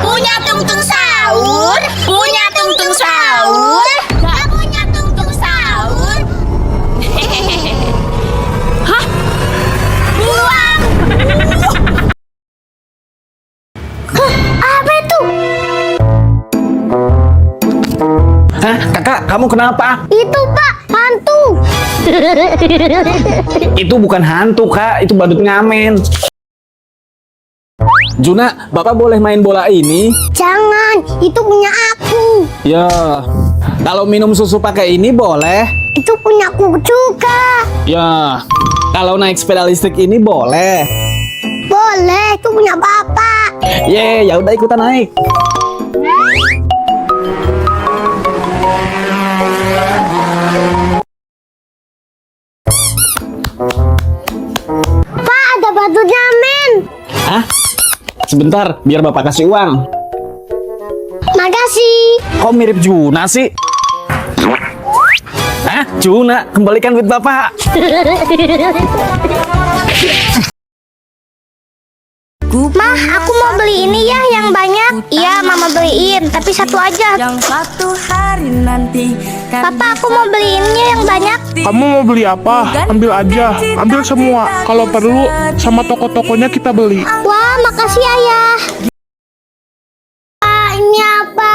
Punya tungtung sahur. Punya tungtung sahur. Gak punya tungtung sahur. Hah? Buang. Apa itu? Hah, kakak, kamu kenapa? Itu Pak, hantu. Itu bukan hantu, kak. Itu badut ngamen. Juna, bapak boleh main bola ini? Jangan, itu punya aku. Ya, kalau minum susu pakai ini boleh? Itu punya aku juga. Ya, kalau naik sepeda listrik ini boleh? Boleh, itu punya bapak. Ya udah ikutan naik. Pak, ada batu jamin. Hah? Sebentar, biar bapak kasih uang. Makasih. Kok mirip Juna sih? Hah? Juna, kembalikan duit bapak. Mah, aku mau beli ini ya yang banyak. Iya, Mama beliin, tapi satu aja. Yang satu hari nanti Papa, aku mau beli ini yang banyak. Kamu mau beli apa? Ambil aja, ambil semua. Kalau perlu, sama toko-tokonya kita beli. Wah, makasih Ayah. Pak, ini apa?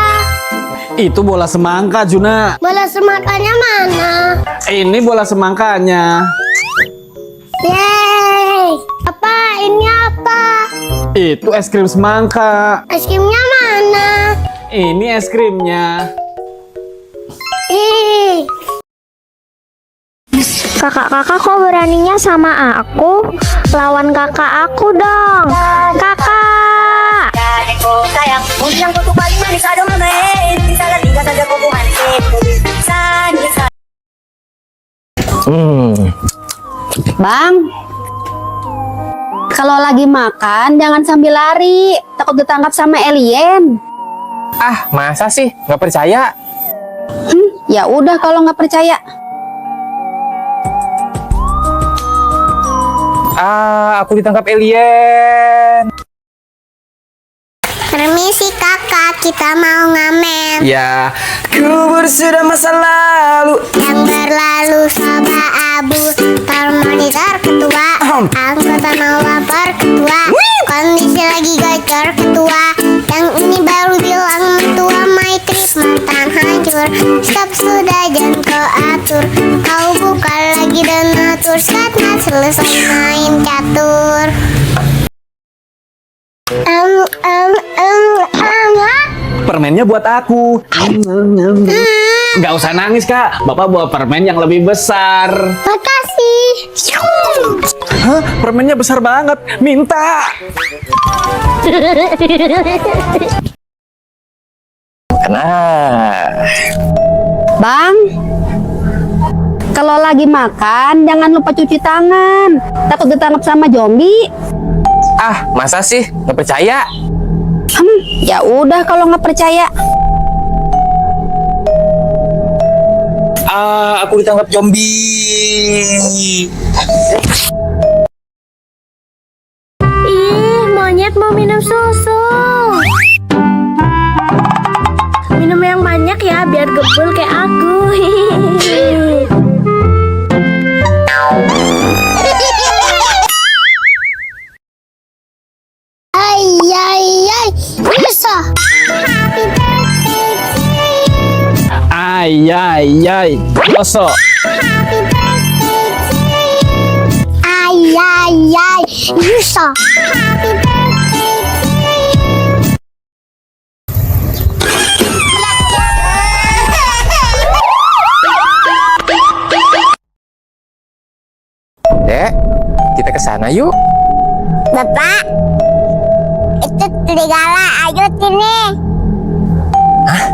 Itu bola semangka, Juna. Bola semangkanya mana? Ini bola semangkanya. Yeay. Papa, ini apa? Itu es krim semangka. Es krimnya mana? Ini es krimnya. Ih. Kakak-kakak kok beraninya sama aku? Lawan kakak aku dong. Kakak. Adekku sayang, yang kutu paling manis ada mama. Bisa tiga saja kuku manis. Bang, kalau lagi makan jangan sambil lari, takut ditangkap sama alien. Ah, masa sih? Nggak percaya? Ya udah kalau nggak percaya. Ah, aku ditangkap alien. Permisi kakak, kita mau ngamen. Ya, kubur sudah masa lalu. Yang berlalu coba abu. Termonitor ketua, anggota mau lapor ketua. Kondisi lagi gacor ketua. Yang ini baru bilang mentua, my trip mantan hancur. Stop sudah jangan kau atur. Kau buka lagi donatur. Saatnya selesai main catur. Permennya buat aku. Nggak usah nangis, Kak. Bapak bawa permen yang lebih besar. Makasih. Hah? Permennya besar banget. Minta. Nah, Bang, kalau lagi makan jangan lupa cuci tangan, takut ditangkap sama zombie. ah, masa sih? Nggak percaya? Ya udah kalau nggak percaya. Ah, aku ditangkap zombie. Ih, monyet mau minum susu. Minum yang banyak ya, biar gebul kayak aku. Ay, ay, ay, bisa. Happy birthday to you. Ay, ay, ay. Kosok. Happy birthday to you. Ay, ay, ay, bisa. Happy birthday to you. Dek, kita ke sana yuk. Bapak, itu serigala, ayo sini. Hah?